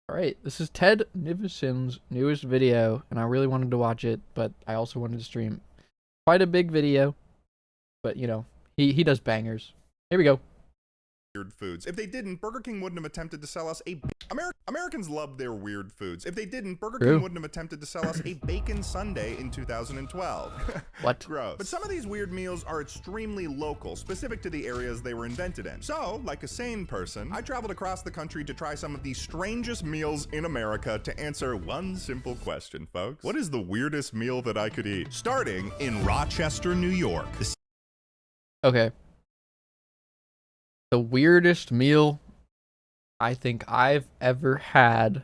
Alright, this is Ted Nivison's newest video, and I really wanted to watch it, but I also wanted to stream. Quite a big video, but you know, he does bangers. Here we go. Weird foods. If they didn't, Burger King wouldn't have attempted to sell us a... Americans love their weird foods. If they didn't, Burger King wouldn't have attempted to sell us a bacon sundae in 2012. What? Gross. But some of these weird meals are extremely local, specific to the areas they were invented in. So, like a sane person, I traveled across the country to try some of the strangest meals in America to answer one simple question, folks. What is the weirdest meal that I could eat? Starting in Rochester, New York. Okay. The weirdest meal I think I've ever had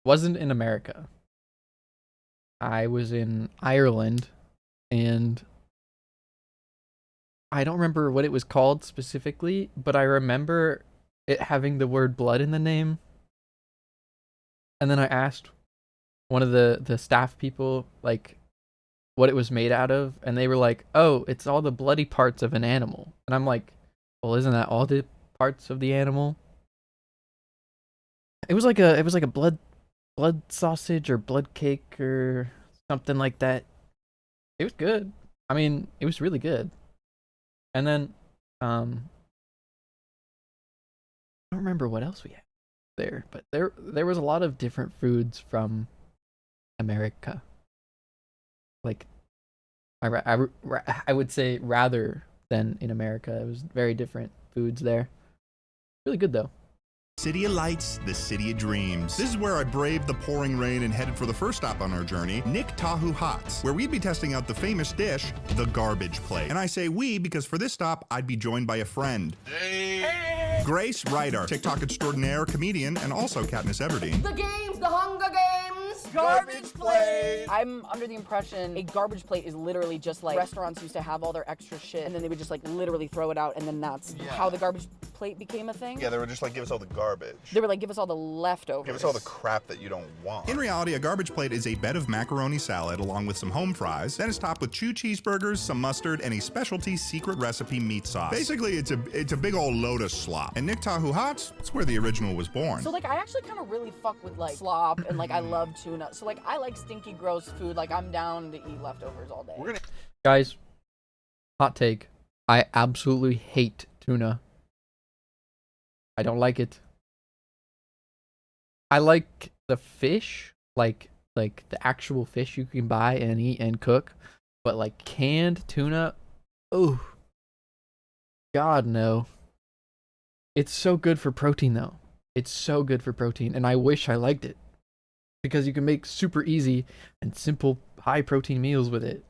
wasn't in America. I was in Ireland, and I don't remember what it was called specifically, but I remember it having the word blood in the name. And then I asked one of the staff people, like, what it was made out of, and they were like, oh, it's all the bloody parts of an animal. And I'm like, well, isn't that all the parts of the animal? It was like a blood sausage or blood cake or something like that. It was good. I mean, it was really good. And then I don't remember what else we had there, but there was a lot of different foods from America. Like, I would say rather than in America. It was very different foods there. Really good though. City of Lights, the City of Dreams. This is where I braved the pouring rain and headed for the first stop on our journey, Nick Tahu Hots, where we'd be testing out the famous dish, the garbage plate. And I say we because for this stop, I'd be joined by a friend. Hey. Grace Ryder, TikTok extraordinaire, comedian, and also Katniss Everdeen. The games, the Hunger Games! Garbage plate! I'm under the impression a garbage plate is literally just like restaurants used to have all their extra shit and then they would just like literally throw it out, and then that's how the garbage plate became a thing? Yeah, they were just like, give us all the garbage. They were like, give us all the leftovers. Give us all the crap that you don't want. In reality, a garbage plate is a bed of macaroni salad along with some home fries. Then it's topped with 2 cheeseburgers, some mustard, and a specialty secret recipe meat sauce. Basically, it's a big old load of slop. And Nick Tahu Hots, that's where the original was born. So like, I actually kind of really fuck with like slop and like I love tuna. So like, I like stinky, gross food. Like, I'm down to eat leftovers all day. Guys, hot take. I absolutely hate tuna. I don't like it. I like the fish, like the actual fish you can buy and eat and cook, but like canned tuna, oh, God no. It's so good for protein though. It's so good for protein, and I wish I liked it because you can make super easy and simple high protein meals with it.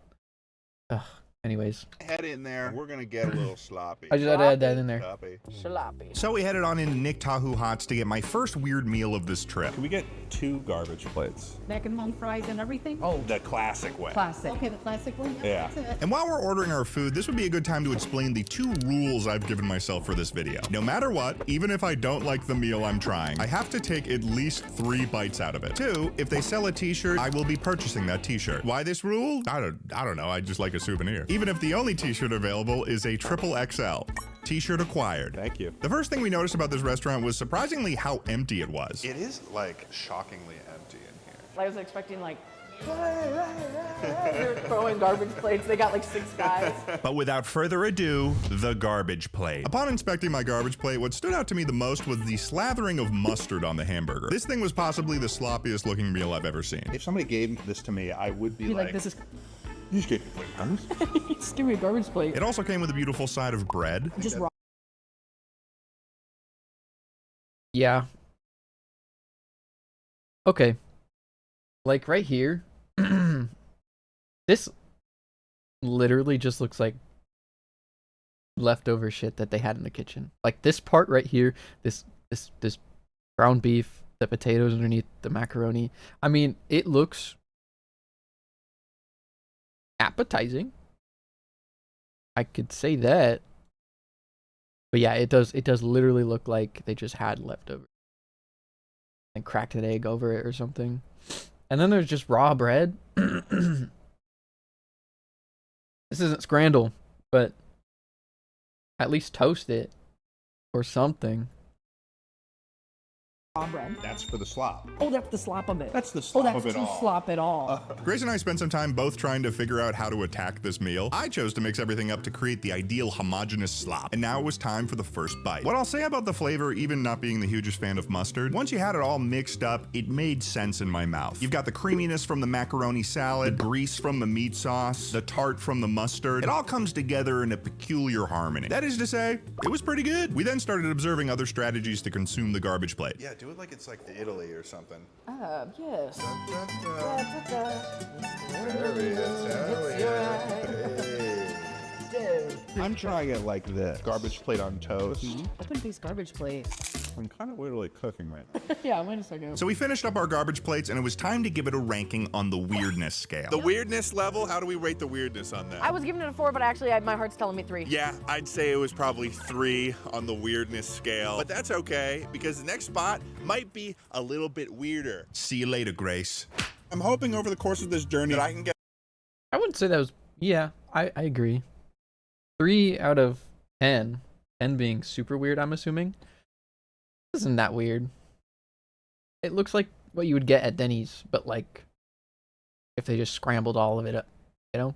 Ugh. Anyways, Head in there. We're gonna get a little sloppy. I just had to add that in there. Sloppy. So we headed on into Nick Tahu Hots to get my first weird meal of this trip. Can we get 2 garbage plates? Mac and home fries and everything? Oh, the classic way. Classic. Okay, the classic one? Yeah. That's it. And while we're ordering our food, this would be a good time to explain the 2 rules I've given myself for this video. No matter what, even if I don't like the meal I'm trying, I have to take at least 3 bites out of it. 2, if they sell a t-shirt, I will be purchasing that t-shirt. Why this rule? I don't know, I just like a souvenir. Even if the only t-shirt available is a XXL. T-shirt acquired. Thank you. The first thing we noticed about this restaurant was surprisingly how empty it was. It is like shockingly empty in here. I was expecting like, they were throwing garbage plates. They got like 6 guys. But without further ado, the garbage plate. Upon inspecting my garbage plate, what stood out to me the most was the slathering of mustard on the hamburger. This thing was possibly the sloppiest looking meal I've ever seen. If somebody gave this to me, I would be like, this is, you just gave me flavors. just give me a garbage plate. It also came with a beautiful side of bread. Just raw. Yeah. Okay. Like right here, this literally just looks like leftover shit that they had in the kitchen. Like this part right here, this ground beef, the potatoes underneath, the macaroni. I mean, it looks appetizing. I could say that. But yeah, it does literally look like they just had leftovers and cracked an egg over it or something. And then there's just raw bread. This isn't scramble, but at least toast it or something. bread. That's for the slop. Oh, that's the slop of it. That's the Oh, slop that's of it too all. slop at all. Grace and I spent some time both trying to figure out how to attack this meal. I chose to mix everything up to create the ideal homogeneous slop. And now it was time for the first bite. What I'll say about the flavor, even not being the hugest fan of mustard, once you had it all mixed up, it made sense in my mouth. You've got the creaminess from the macaroni salad, the grease from the meat sauce, the tart from the mustard. It all comes together in a peculiar harmony. That is to say, it was pretty good. We then started observing other strategies to consume the garbage plate. Yeah, do it like it's like Italy or something. Yes. Dude. I'm trying it like this. Garbage plate on toast. Open face garbage plate. I'm kind of literally cooking right now. Yeah, wait a second. So we finished up our garbage plates and it was time to give it a ranking on the weirdness scale. The weirdness level, how do we rate the weirdness on that? I was giving it a 4, but actually my heart's telling me 3. Yeah, I'd say it was probably 3 on the weirdness scale. But that's okay, because the next spot might be a little bit weirder. See you later, Grace. I'm hoping over the course of this journey that I can get I wouldn't say that was. Yeah, I agree. 3 out of 10. 10 being super weird, I'm assuming. Isn't that weird? It looks like what you would get at Denny's, but like if they just scrambled all of it up, you know?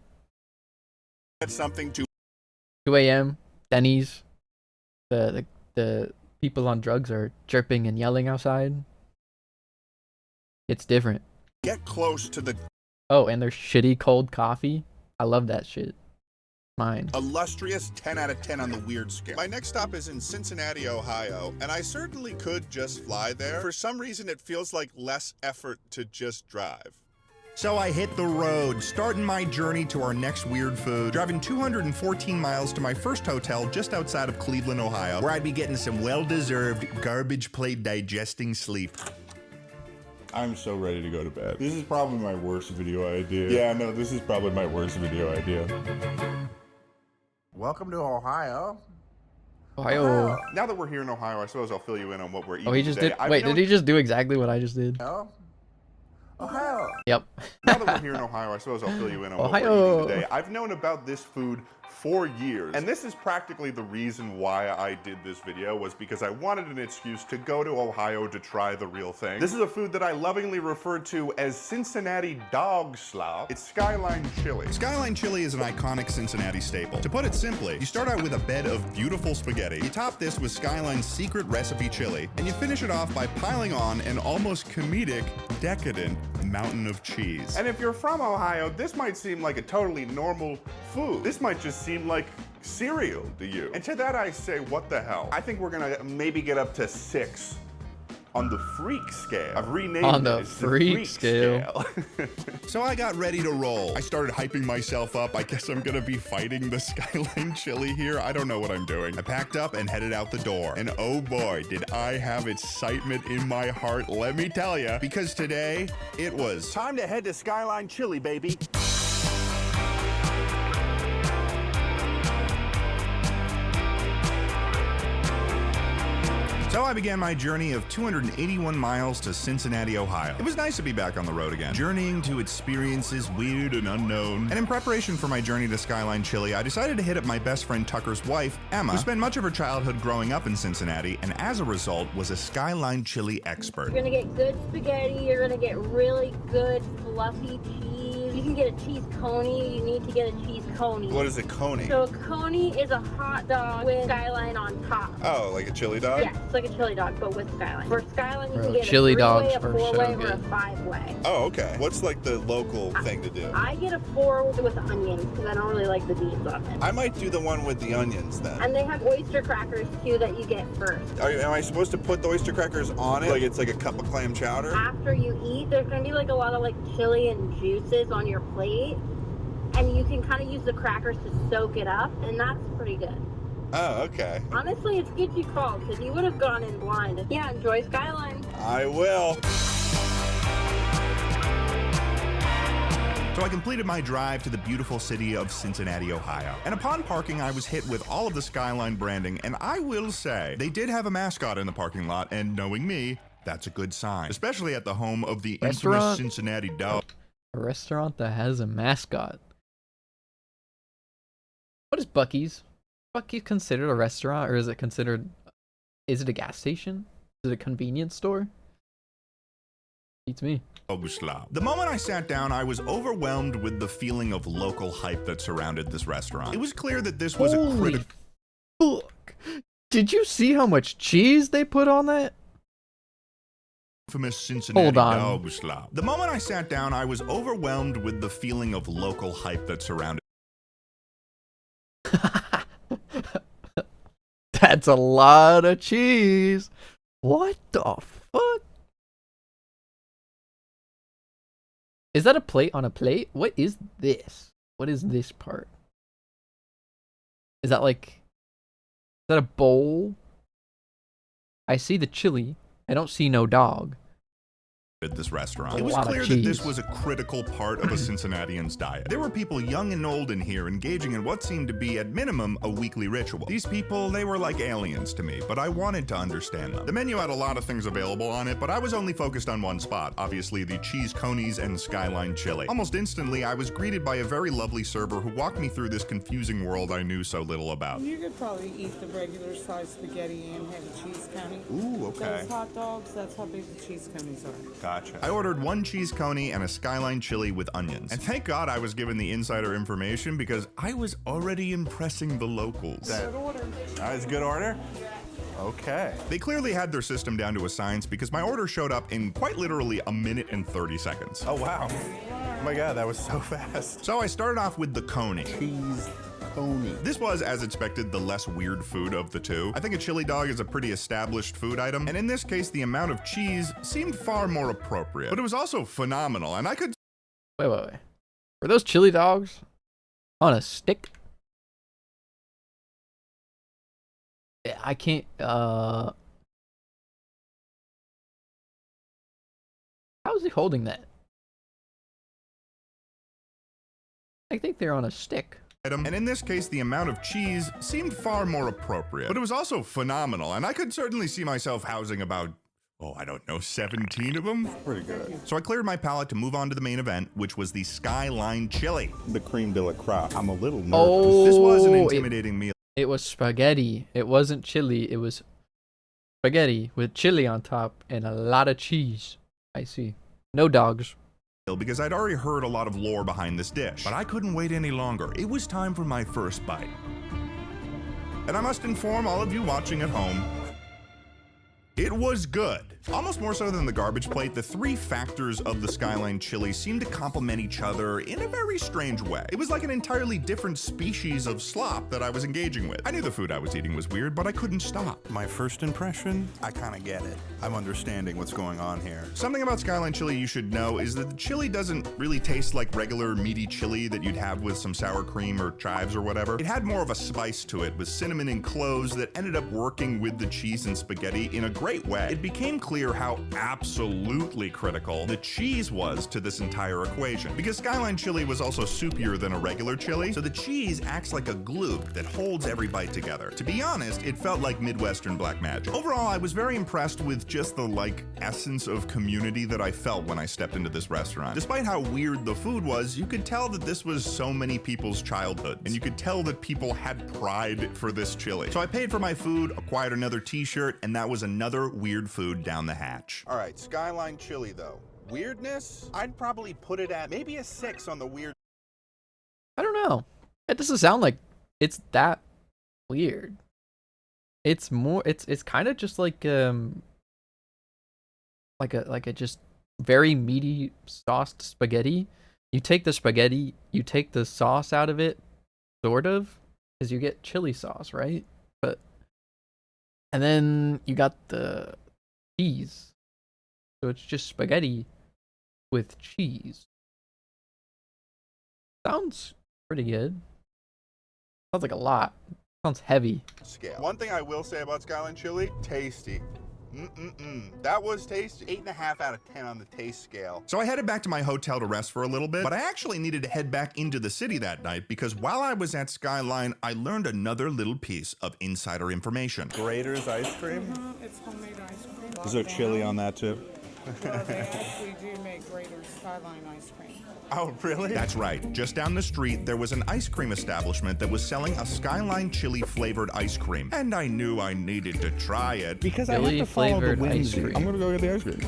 something to 2 a.m. Denny's. The people on drugs are chirping and yelling outside. It's different. get close to the Oh, and their shitty cold coffee. I love that shit. Mine. illustrious 10 out of 10 on the weird scale. My next stop is in Cincinnati, Ohio, and I certainly could just fly there. For some reason, it feels like less effort to just drive. So I hit the road, starting my journey to our next weird food, driving 214 miles to my first hotel just outside of Cleveland, Ohio, where I'd be getting some well-deserved garbage plate digesting sleep. I'm so ready to go to bed. This is probably my worst video idea. Yeah, no, this is probably my worst video idea. Welcome to Ohio. Ohio. Now that we're here in Ohio, I suppose I'll fill you in on what we're eating Oh, he just today. did. Wait, did he just do exactly what I just did? Ohio. Yep. Now that we're here in Ohio, I suppose I'll fill you in on what we're Ohio. eating today. I've known about this food for years, and this is practically the reason why I did this video, was because I wanted an excuse to go to Ohio to try the real thing. This is a food that I lovingly refer to as Cincinnati dog slop. It's Skyline chili. Skyline chili is an iconic Cincinnati staple. To put it simply, you start out with a bed of beautiful spaghetti. You top this with Skyline's secret recipe chili, and you finish it off by piling on an almost comedic, decadent mountain of cheese. And if you're from Ohio, this might seem like a totally normal food. This might just seem like cereal to you. And to that I say, what the hell? I think we're gonna maybe get up to 6 on the freak scale. I've renamed On the it. It's freak scale. So I got ready to roll. I started hyping myself up. I guess I'm gonna be fighting the Skyline chili here. I don't know what I'm doing. I packed up and headed out the door. And oh boy, did I have excitement in my heart, let me tell you. Because today, it was Time to head to Skyline Chili, baby. So I began my journey of 281 miles to Cincinnati, Ohio. It was nice to be back on the road again, journeying to experiences weird and unknown. And in preparation for my journey to Skyline Chili, I decided to hit up my best friend Tucker's wife, Emma, who spent much of her childhood growing up in Cincinnati, and as a result was a Skyline Chili expert. You're gonna get good spaghetti, you're gonna get really good fluffy cheese. You can get a cheese coney, you need to get a cheese coney. What is a coney? So a coney is a hot dog with Skyline on top. Oh, like a chili dog? Yeah, it's like a chili dog, but with Skyline. For Skyline, you Bro, can get chili a 3-way, dogs a are so 4-way, or a good. 5-way. Oh, okay. What's like the local thing to do? I get a 4 with onions because I don't really like the beans on it. I might do the one with the onions then. And they have oyster crackers too that you get first. Am I supposed to put the oyster crackers on it? Like it's like a cup of clam chowder? After you eat, there's gonna be like a lot of like chili and juices on your plate. And you can kind of use the crackers to soak it up, and that's pretty good. Oh, okay. Honestly, it's good you called, because you would have gone in blind. Yeah, enjoy Skyline. I will. So I completed my drive to the beautiful city of Cincinnati, Ohio. And upon parking, I was hit with all of the Skyline branding, and I will say, they did have a mascot in the parking lot, and knowing me, that's a good sign. Especially at the home of the infamous Restaurant? Cincinnati dog. A restaurant that has a mascot. What is Buc-ee's? Buc-ee's considered a restaurant, or is it considered? Is it a gas station? Is it a convenience store? Beats me. The moment I sat down, I was overwhelmed with the feeling of local hype that surrounded this restaurant. It was clear that this was a Holy critical fuck. Did you see how much cheese they put on that? infamous Cincinnati Hold on. dog slop. The moment I sat down, I was overwhelmed with the feeling of local hype that surrounded. That's a lot of cheese. What the fuck? Is that a plate on a plate? What is this? What is this part? Is that like... Is that a bowl? I see the chili. I don't see no dog. At this restaurant. A It was lot of clear that this cheese. was a critical part of a Cincinnatian's diet. There were people young and old in here engaging in what seemed to be, at minimum, a weekly ritual. These people, they were like aliens to me, but I wanted to understand them. The menu had a lot of things available on it, but I was only focused on one spot, obviously the cheese conies and Skyline chili. Almost instantly, I was greeted by a very lovely server who walked me through this confusing world I knew so little about. You could probably eat the regular size spaghetti and have a cheese coney. Ooh, okay. Those hot dogs, that's how big the cheese conies are. Gotcha. I ordered one cheese coney and a Skyline chili with onions. And thank God I was given the insider information because I was already impressing the locals. Good order. That's a good order. Okay. They clearly had their system down to a science because my order showed up in quite literally a minute and 30 seconds. Oh, wow. Oh my God, that was so fast. So I started off with the coney. Cheese coney. This was, as expected, the less weird food of the two. I think a chili dog is a pretty established food item, and in this case, the amount of cheese seemed far more appropriate. But it was also phenomenal, and I could... Wait. Were those chili dogs on a stick? Yeah, I can't, How is he holding that? I think they're on a stick. And in this case, the amount of cheese seemed far more appropriate. But it was also phenomenal, and I could certainly see myself housing about, oh, I don't know, 17 of them? Pretty good. So I cleared my palate to move on to the main event, which was the Skyline chili. The creme de la crop. I'm a little nervous. Oh, This was an intimidating meal. It was spaghetti. It wasn't chili. It was spaghetti with chili on top and a lot of cheese. I see. No dogs. Because I'd already heard a lot of lore behind this dish. But I couldn't wait any longer. It was time for my first bite. And I must inform all of you watching at home, it was good. Almost more so than the garbage plate, the three factors of the Skyline chili seemed to complement each other in a very strange way. It was like an entirely different species of slop that I was engaging with. I knew the food I was eating was weird, but I couldn't stop. My first impression, I kind of get it. I'm understanding what's going on here. Something about Skyline chili you should know is that the chili doesn't really taste like regular meaty chili that you'd have with some sour cream or chives or whatever. It had more of a spice to it with cinnamon and cloves that ended up working with the cheese and spaghetti in a great way. It became clear how absolutely critical the cheese was to this entire equation. Because Skyline chili was also soupier than a regular chili, so the cheese acts like a glue that holds every bite together. To be honest, it felt like Midwestern black magic. Overall, I was very impressed with just the essence of community that I felt when I stepped into this restaurant. Despite how weird the food was, you could tell that this was so many people's childhood, and you could tell that people had pride for this chili. So I paid for my food, acquired another t-shirt, and that was another weird food down the hatch. All right, Skyline chili though. Weirdness, I'd probably put it at maybe a 6 on the weird. I don't know. It doesn't sound like it's that weird. It's more. It's kind of just like a just very meaty sauced spaghetti. You take the spaghetti, you take the sauce out of it, sort of, because you get chili sauce, right? And then you got the cheese. So it's just spaghetti with cheese. Sounds pretty good. Sounds like a lot. Sounds heavy. Scale. One thing I will say about Skyline chili, tasty. That was tasty. 8.5 out of 10 on the taste scale. So I headed back to my hotel to rest for a little bit, but I actually needed to head back into the city that night because while I was at Skyline, I learned another little piece of insider information. Grater's ice cream. It's homemade ice cream. Is there chili on that too? Well, they actually do make greater Skyline ice cream. Oh, really? That's right. Just down the street, there was an ice cream establishment that was selling a Skyline chili flavored ice cream. And I knew I needed to try it. Because I have Chili to follow the flavored wind. ice cream. I'm gonna go get the ice cream.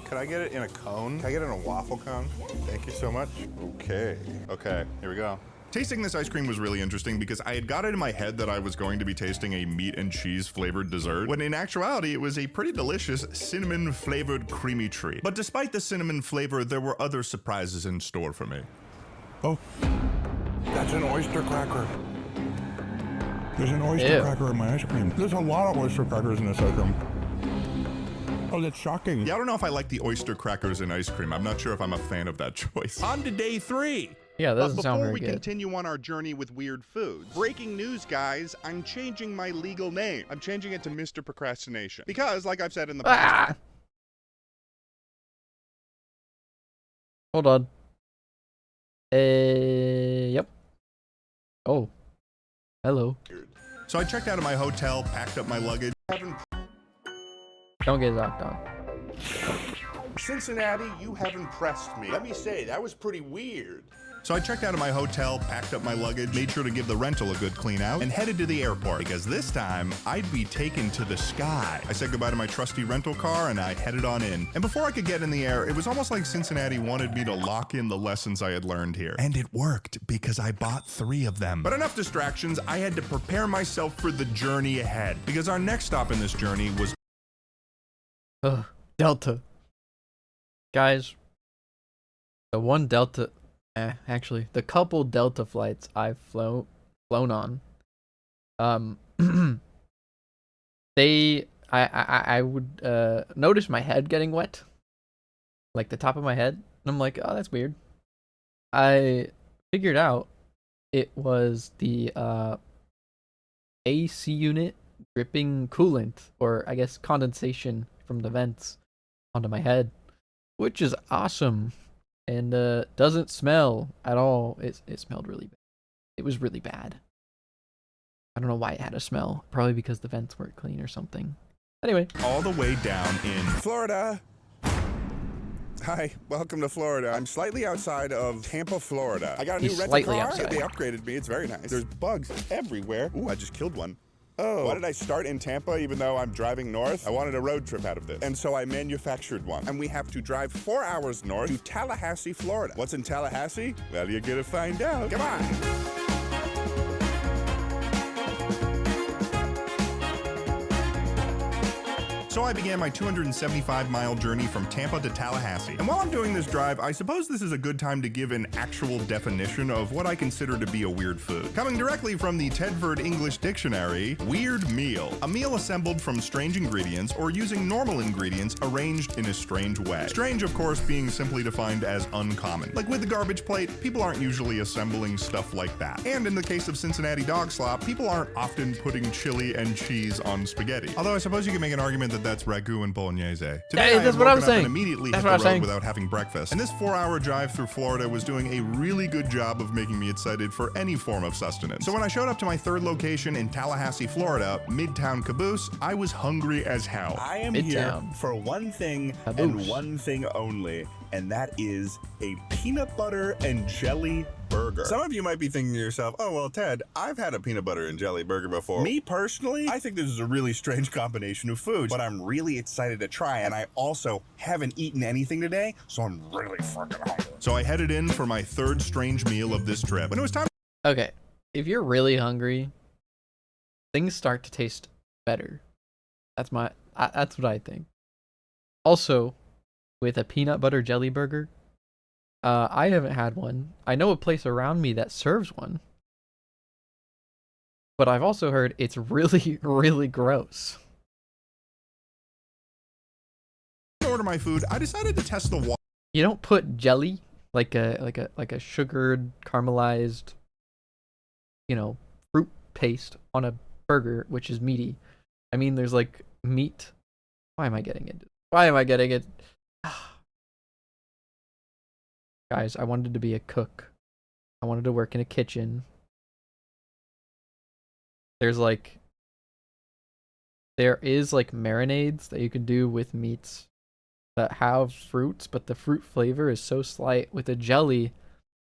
Could I get it in a cone? Can I get it in a waffle cone? Thank you so much. Okay. Okay, here we go. Tasting this ice cream was really interesting because I had got it in my head that I was going to be tasting a meat and cheese flavored dessert, when in actuality it was a pretty delicious cinnamon flavored creamy treat. But despite the cinnamon flavor, there were other surprises in store for me. Oh, that's an oyster cracker. There's an oyster Ew. cracker in my ice cream. There's a lot of oyster crackers in this ice cream. Oh, that's shocking. Yeah, I don't know if I like the oyster crackers in ice cream. I'm not sure if I'm a fan of that choice. On to day 3. Yeah, that doesn't sound Before very we good. continue on our journey with weird foods, breaking news, guys, I'm changing my legal name. I'm changing it to Mr. Procrastination. Because, like I've said in the past, Ah! Hold on. Yep. Oh. Hello. So I checked out of my hotel, packed up my luggage. Don't get knocked on. Cincinnati, you have impressed me. Let me say, that was pretty weird. So I checked out of my hotel, packed up my luggage, made sure to give the rental a good clean out, and headed to the airport because this time I'd be taken to the sky. I said goodbye to my trusty rental car and I headed on in. And before I could get in the air, it was almost like Cincinnati wanted me to lock in the lessons I had learned here. And it worked because I bought 3 of them. But enough distractions, I had to prepare myself for the journey ahead because our next stop in this journey was Ugh. Delta. Guys, the one Delta, actually, the couple Delta flights I've flown on, I would notice my head getting wet, like the top of my head, and I'm like, oh, that's weird. I figured out it was the AC unit dripping coolant, or I guess condensation from the vents onto my head, which is awesome and doesn't smell at all. It smelled really bad. It was really bad. I don't know why it had a smell. Probably because the vents weren't clean or something. Anyway, all the way down in Florida. Hi, welcome to Florida. I'm slightly outside of Tampa, Florida. I got a new He's rental slightly car. outside. They upgraded me. It's very nice. There's bugs everywhere. Ooh, I just killed one. Oh. Why did I start in Tampa even though I'm driving north? I wanted a road trip out of this. And so I manufactured one. And we have to drive 4 hours north to Tallahassee, Florida. What's in Tallahassee? Well, you're gonna find out. Come on. So I began my 275-mile journey from Tampa to Tallahassee. And while I'm doing this drive, I suppose this is a good time to give an actual definition of what I consider to be a weird food. Coming directly from the Tedford English Dictionary, weird meal. A meal assembled from strange ingredients or using normal ingredients arranged in a strange way. Strange, of course, being simply defined as uncommon. Like with the garbage plate, people aren't usually assembling stuff like that. And in the case of Cincinnati dog slop, people aren't often putting chili and cheese on spaghetti. Although I suppose you can make an argument that that's ragu and bolognese. Today, Hey, I that's had what I'm woken up saying. and immediately That's hit what the I'm saying. road without having breakfast. And this 4-hour drive through Florida was doing a really good job of making me excited for any form of sustenance. So when I showed up to my 3rd location in Tallahassee, Florida, Midtown Caboose, I was hungry as hell. I am Midtown. here for one thing and Caboose. one thing only, and that is a peanut butter and jelly burger. Some of you might be thinking to yourself, oh, well, Ted, I've had a peanut butter and jelly burger before. Me personally, I think this is a really strange combination of foods, but I'm really excited to try, and I also haven't eaten anything today, so I'm really freaking hungry. So I headed in for my 3rd strange meal of this trip. When it was time okay, if you're really hungry, things start to taste better. That's what I think. Also, with a peanut butter jelly burger, I haven't had one. I know a place around me that serves one, but I've also heard it's really, really gross. to order my food, I decided to test the water. You don't put jelly, like a sugared caramelized, fruit paste on a burger, which is meaty. I mean, there's like meat. Why am I getting it? Guys, I wanted to be a cook. I wanted to work in a kitchen. There is like marinades that you can do with meats that have fruits, but the fruit flavor is so slight. With a jelly,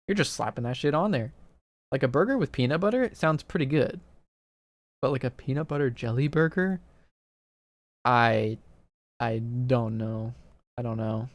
you're just slapping that shit on there. Like a burger with peanut butter, it sounds pretty good. But like a peanut butter jelly burger, I don't know. I don't know.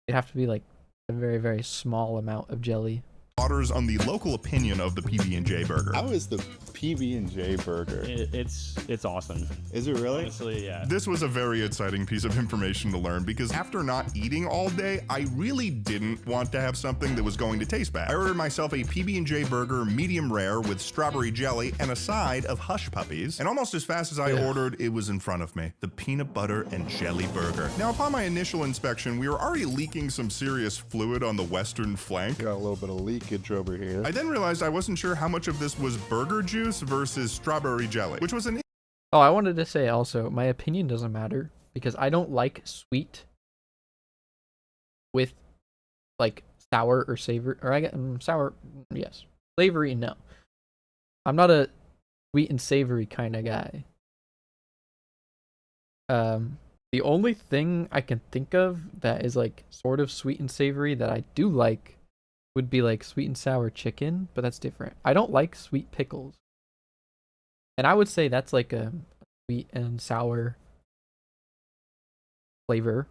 It'd have to be like a very, very small amount of jelly. Waters on the local opinion of the PB&J burger. How is the PB&J burger? It's awesome. Is it really? Honestly, yeah. This was a very exciting piece of information to learn because after not eating all day, I really didn't want to have something that was going to taste bad. I ordered myself a PB&J burger medium rare with strawberry jelly and a side of hush puppies. And almost as fast as I ordered, it was in front of me. The peanut butter and jelly burger. Now, upon my initial inspection, we were already leaking some serious fluid on the western flank. Got a little bit of leakage over here. I then realized I wasn't sure how much of this was burger juice versus strawberry jelly, which was an Oh, I wanted to say also, my opinion doesn't matter because I don't like sweet with like sour or savory, or I get sour, yes. Savory, no. I'm not a sweet and savory kind of guy. The only thing I can think of that is like sort of sweet and savory that I do like would be like sweet and sour chicken, but that's different. I don't like sweet pickles. And I would say that's like a sweet and sour flavor,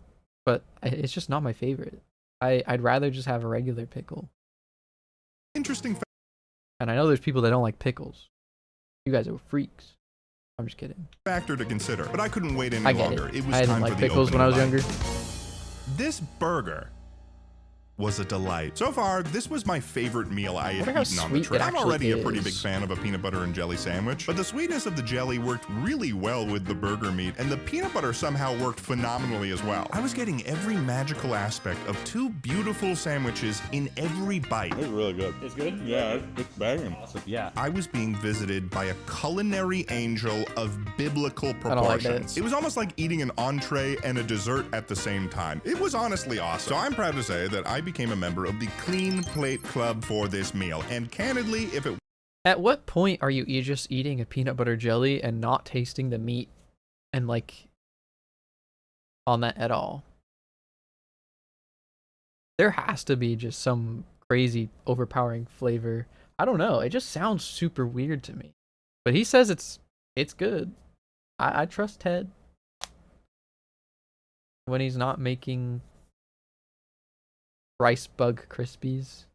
but it's just not my favorite. I'd rather just have a regular pickle. interesting And I know there's people that don't like pickles. You guys are freaks. I'm just kidding. factor to consider, but I couldn't wait any I get longer. It was I time didn't like for the pickles when I was opening younger. bite. This burger was a delight. So far, this was my favorite meal I had wonder how eaten on the sweet trip. it I'm already a actually pretty big is. fan of a peanut butter and jelly sandwich, but the sweetness of the jelly worked really well with the burger meat, and the peanut butter somehow worked phenomenally as well. I was getting every magical aspect of two beautiful sandwiches in every bite. It's really good. It's good? Yeah, it's banging. Awesome. Yeah. I was being visited by a culinary angel of biblical don't like proportions. that. It was almost like eating an entree and a dessert at the same time. It was honestly awesome. So I'm proud to say that I became a member of the Clean Plate Club for this meal. And candidly, if it At what point are you just eating a peanut butter jelly and not tasting the meat and like on that at all? There has to be just some crazy overpowering flavor. I don't know. It just sounds super weird to me. But he says it's good. I trust Ted when he's not making rice bug crispies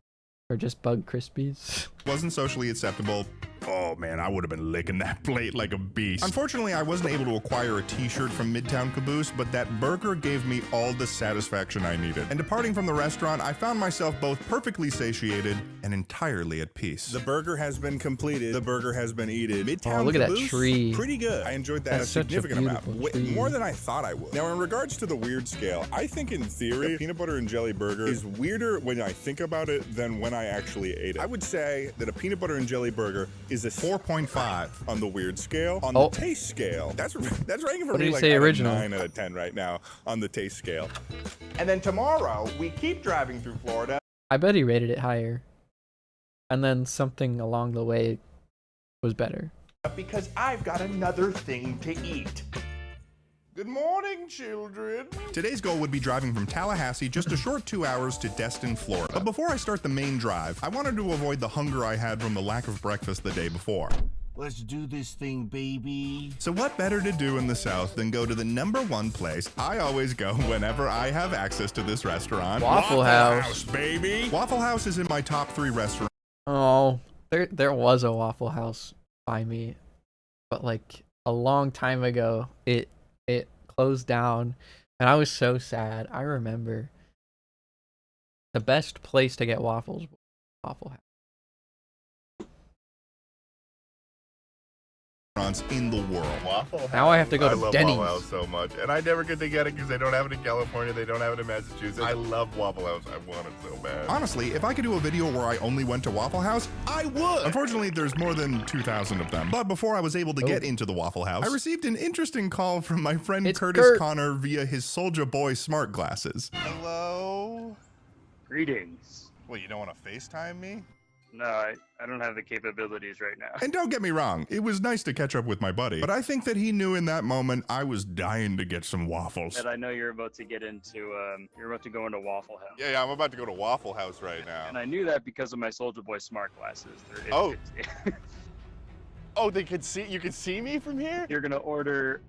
or just bug crispies. wasn't socially acceptable, oh man, I would have been licking that plate like a beast. Unfortunately, I wasn't able to acquire a t-shirt from Midtown Caboose, but that burger gave me all the satisfaction I needed. And departing from the restaurant, I found myself both perfectly satiated and entirely at peace. The burger has been completed. The burger has been eaten. Midtown look at that Caboose, tree. Pretty good. I enjoyed that That's a such a significant amount. beautiful tree. More than I thought I would. Now, in regards to the weird scale, I think in theory, a peanut butter and jelly burger is weirder when I think about it than when I actually ate it. I would say that a peanut butter and jelly burger is a 4.5 on the weird scale. On Oh. the taste scale, that's ranking for What did me you like say at a original? 9 out of 10 right now on the taste scale. And then tomorrow, we keep driving through Florida. I bet he rated it higher. And then something along the way was better. Because I've got another thing to eat. Good morning, children. Today's goal would be driving from Tallahassee just a short 2 hours to Destin, Florida. But before I start the main drive, I wanted to avoid the hunger I had from the lack of breakfast the day before. Let's do this thing, baby. So what better to do in the South than go to the #1 place I always go whenever I have access to this restaurant? Waffle House. baby! Waffle House is in my top 3 restaurants. Oh, there was a Waffle House by me, but like a long time ago, it closed down, and I was so sad. I remember the best place to get waffles was Waffle House. In the world. Waffle House. Now I have to go to love Denny's. Waffle House so much, and I never get to get it because they don't have it in California. They don't have it in Massachusetts. I love Waffle House. I want it so bad. Honestly, if I could do a video where I only went to Waffle House, I would! Unfortunately, there's more than 2,000 of them. But before I was able to get into the Waffle House, I received an interesting call from my friend It's Curtis Kurt. Connor via his Soulja Boy smart glasses. Hello? Greetings. Well, you don't want to FaceTime me? No, I don't have the capabilities right now. And don't get me wrong, it was nice to catch up with my buddy, but I think that he knew in that moment I was dying to get some waffles. And I know you're about to get into, you're about to go into Waffle House. Yeah, I'm about to go to Waffle House right now. And I knew that because of my Soldier Boy smart glasses. Oh. Oh, you could see me from here? You're gonna order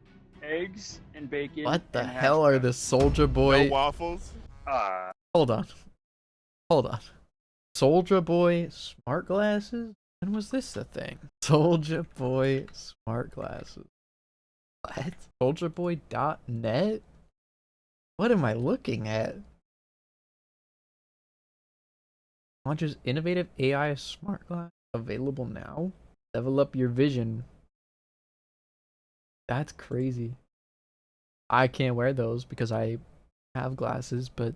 eggs and bacon. What the hell are the Soldier Boy? No waffles? Hold on. Soldier Boy smart glasses? When was this a thing? Soldier Boy smart glasses. What? SoldierBoy.net? What am I looking at? Launches innovative AI smart glass available now. Level up your vision. That's crazy. I can't wear those because I have glasses, but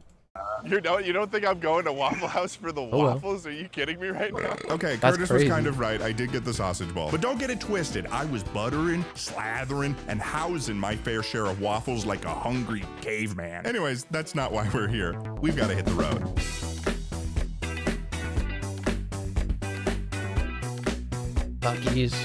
You don't think I'm going to Waffle House for the waffles? Are you kidding me right now? Okay, That's Curtis crazy. was kind of right. I did get the sausage ball. But don't get it twisted. I was buttering, slathering, and housing my fair share of waffles like a hungry caveman. Anyways, that's not why we're here. We've got to hit the road. Buc-ee's.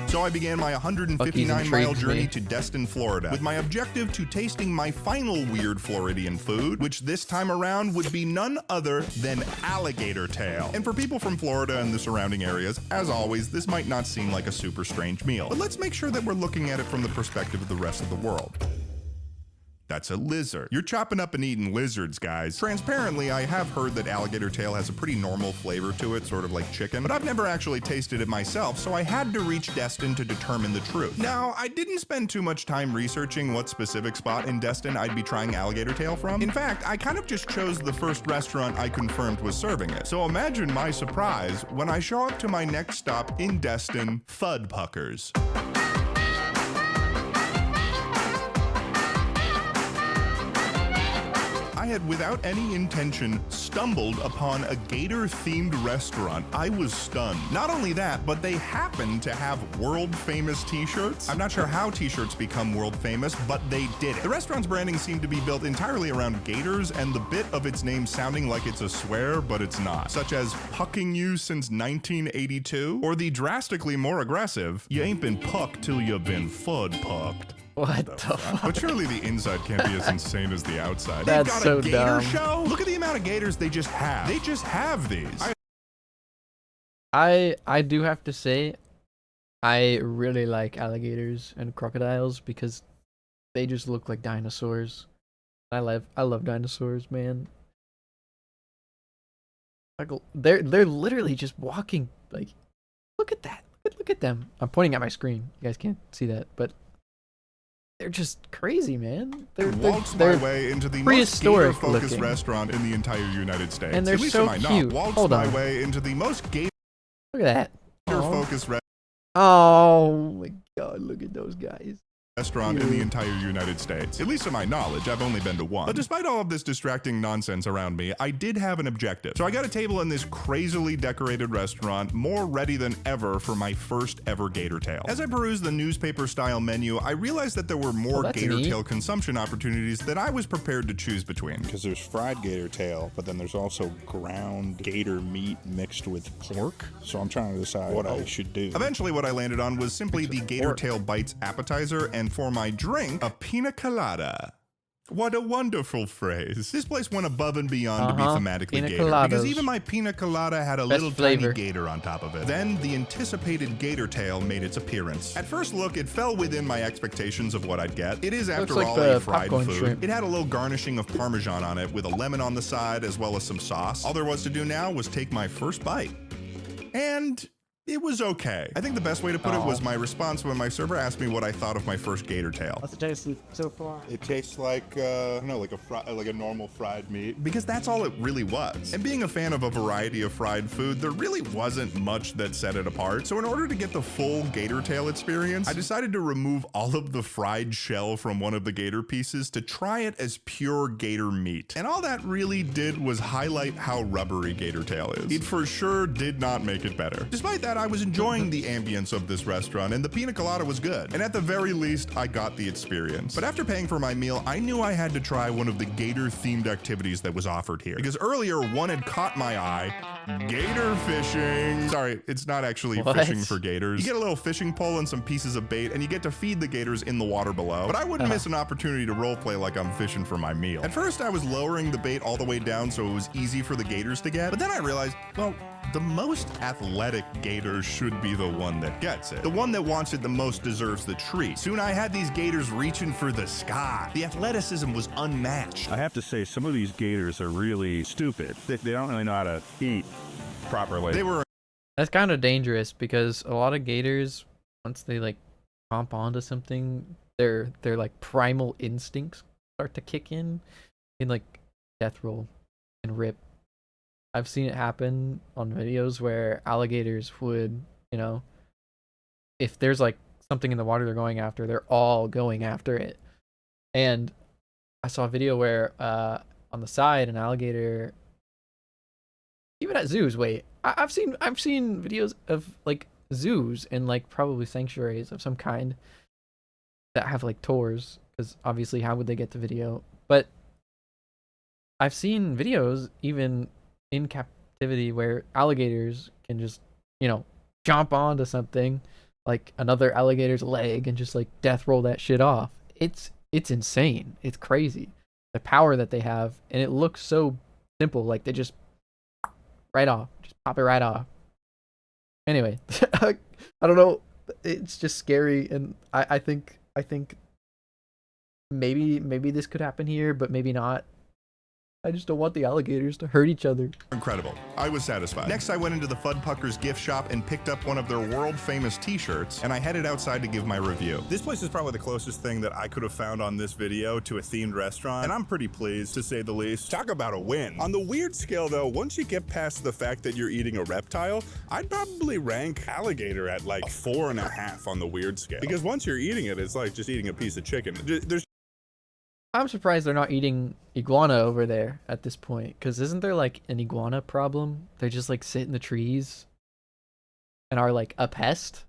So I began my Buc-ee's 159-mile intrigues journey me. to Destin, Florida, with my objective to tasting my final weird Floridian food, which this time around would be none other than alligator tail. And for people from Florida and the surrounding areas, as always, this might not seem like a super strange meal. But let's make sure that we're looking at it from the perspective of the rest of the world. That's a lizard. You're chopping up and eating lizards, guys. Transparently, I have heard that alligator tail has a pretty normal flavor to it, sort of like chicken, but I've never actually tasted it myself, so I had to reach Destin to determine the truth. Now, I didn't spend too much time researching what specific spot in Destin I'd be trying alligator tail from. In fact, I kind of just chose the first restaurant I confirmed was serving it. So imagine my surprise when I show up to my next stop in Destin, Fudpuckers. I had, without any intention, stumbled upon a Gator-themed restaurant. I was stunned. Not only that, but they happen to have world-famous t-shirts. I'm not sure how t-shirts become world-famous, but they did it. The restaurant's branding seemed to be built entirely around gators, and the bit of its name sounding like it's a swear, but it's not. Such as, pucking you since 1982, or the drastically more aggressive, you ain't been pucked till you've been fud-pucked. What the fuck? But surely the inside can't be as insane as the outside. That's They've got so a gator dumb. show? Look at the amount of gators they just have. They just have these. I do have to say, I really like alligators and crocodiles because they just look like dinosaurs. I love dinosaurs, man. Like they're literally just walking. Like, look at that. Look at them. I'm pointing at my screen. You guys can't see that, but they're just crazy, man. Waltzed they're my way into the most prehistoric gator-focused looking. restaurant in the entire United States. And they're At least so to my cute. Waltzed Hold my on. way into the most Look at that. gator-focused Oh my god, look at those guys. restaurant in the entire United States. At least to my knowledge, I've only been to one. But despite all of this distracting nonsense around me, I did have an objective. So I got a table in this crazily decorated restaurant, more ready than ever for my first ever gator tail. As I perused the newspaper-style menu, I realized that there were more that's gator neat. tail consumption opportunities that I was prepared to choose between. Because there's fried gator tail, but then there's also ground gator meat mixed with pork. So I'm trying to decide what I should do. Eventually, what I landed on was simply the Gator Tail Bites appetizer, and for my drink, a pina colada. What a wonderful phrase. This place went above and beyond to be thematically Pina gator, coladas. because even my pina colada had a Best little flavor. tiny gator on top of it. Then the anticipated gator tail made its appearance. At first look, it fell within my expectations of what I'd get. It is, after like all, the a fried popcorn food. shrimp. It had a little garnishing of Parmesan on it with a lemon on the side as well as some sauce. All there was to do now was take my first bite. And it was okay. I think the best way to put it was my response when my server asked me what I thought of my first gator tail. What's it tasting so far? It tastes like, I don't know, like a normal fried meat. Because that's all it really was. And being a fan of a variety of fried food, there really wasn't much that set it apart. So in order to get the full gator tail experience, I decided to remove all of the fried shell from one of the gator pieces to try it as pure gator meat. And all that really did was highlight how rubbery gator tail is. It for sure did not make it better. Despite that, that, I was enjoying the ambience of this restaurant, and the pina colada was good. And at the very least, I got the experience. But after paying for my meal, I knew I had to try one of the Gator-themed activities that was offered here. Because earlier, one had caught my eye. Gator fishing. Sorry, it's not actually fishing for gators. You get a little fishing pole and some pieces of bait, and you get to feed the gators in the water below. But I wouldn't miss an opportunity to roleplay like I'm fishing for my meal. At first, I was lowering the bait all the way down so it was easy for the gators to get. But then I realized, well, the most athletic gator should be the one that gets it. The one that wants it the most deserves the treat. Soon I had these gators reaching for the sky. The athleticism was unmatched. I have to say, some of these gators are really stupid. They don't really know how to eat properly. That's kind of dangerous because a lot of gators, once they like chomp onto something, their like primal instincts start to kick in like death roll and rip. I've seen it happen on videos where alligators would, you know, if there's like something in the water they're going after, they're all going after it. And I saw a video where on the side, an alligator, even at zoos, I've seen videos of like zoos and like probably sanctuaries of some kind that have like tours, because obviously how would they get the video? But I've seen videos even in captivity where alligators can just, you know, jump onto something like another alligator's leg and just like death roll that shit off. It's insane. It's crazy the power that they have, and it looks so simple. Like they just right off, just pop it right off. Anyway, I don't know. It's just scary, and I think maybe this could happen here, but maybe not. I just don't want the alligators to hurt each other. Incredible. I was satisfied. Next, I went into the Fudpuckers gift shop and picked up one of their world-famous t-shirts, and I headed outside to give my review. This place is probably the closest thing that I could have found on this video to a themed restaurant, and I'm pretty pleased, to say the least. Talk about a win. On the weird scale, though, once you get past the fact that you're eating a reptile, I'd probably rank alligator at like a 4.5 on the weird scale. Because once you're eating it, it's like just eating a piece of chicken. I'm surprised they're not eating iguana over there at this point, because isn't there like an iguana problem? They just like sit in the trees and are like a pest.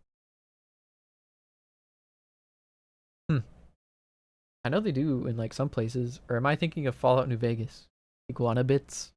I know they do in like some places, or am I thinking of Fallout New Vegas? Iguana bits?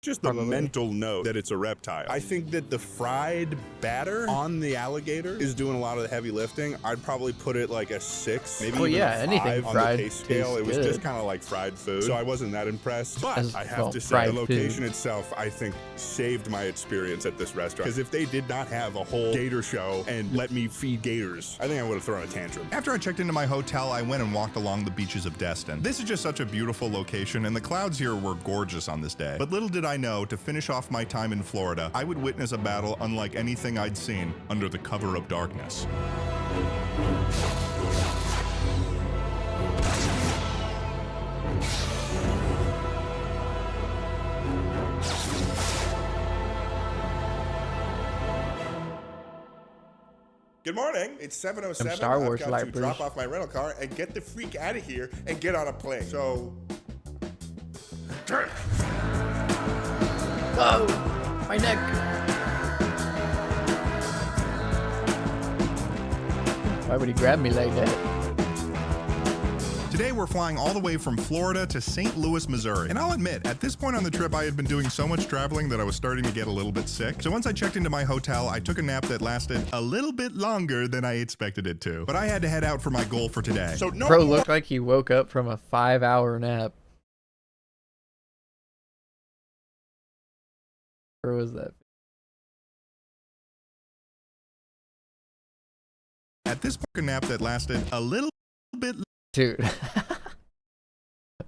Just the mental note that it's a reptile. I think that the fried batter on the alligator is doing a lot of the heavy lifting. I'd probably put it like a 6, maybe even a 5 anything on fried the taste scale. It was good. just kind of like fried food, so I wasn't that impressed. But I have to say, the location itself, I think, saved my experience at this restaurant. Because if they did not have a whole gator show and let me feed gators, I think I would have thrown a tantrum. After I checked into my hotel, I went and walked along the beaches of Destin. This is just such a beautiful location, and the clouds here were gorgeous on this day. But little did I know, to finish off my time in Florida, I would witness a battle unlike anything I'd seen under the cover of darkness. Good morning. It's 7:07. Some Star Wars I've got to libraries. drop off my rental car and get the freak out of here and get on a plane. So... Oh, my neck. Why would he grab me like that? Today we're flying all the way from Florida to St. Louis, Missouri. And I'll admit, at this point on the trip, I had been doing so much traveling that I was starting to get a little bit sick. So once I checked into my hotel, I took a nap that lasted a little bit longer than I expected it to. But I had to head out for my goal for today. So no Bro looked like he woke up from a 5-hour nap. Where was that? At this point, a nap that lasted a little bit. Dude.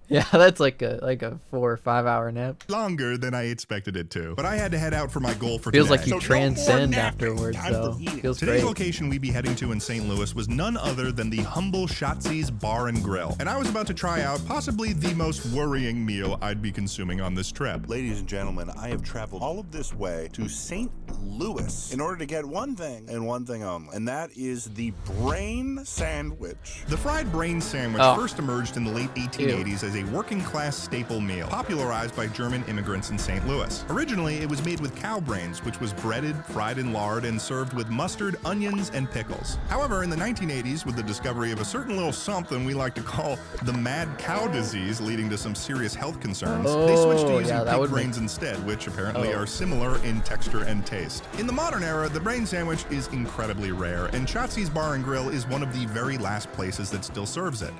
Yeah, that's like a 4 or 5 hour nap. Longer than I expected it to. But I had to head out for my goal for Feels today. like you transcend afterwards, though. Feels Today's great. location we'd be heading to in St. Louis was none other than the humble Shotzi's Bar and Grill. And I was about to try out possibly the most worrying meal I'd be consuming on this trip. Ladies and gentlemen, I have traveled all of this way to St. Louis in order to get one thing and one thing only, and that is the brain sandwich. The fried brain sandwich first emerged in the late 1880s as a a working-class staple meal, popularized by German immigrants in St. Louis. Originally, it was made with cow brains, which was breaded, fried in lard, and served with mustard, onions, and pickles. However, in the 1980s, with the discovery of a certain little something we like to call the mad cow disease, leading to some serious health concerns, they switched to using pig brains instead, which apparently are similar in texture and taste. In the modern era, the brain sandwich is incredibly rare, and Shotzzy's Bar and Grill is one of the very last places that still serves it.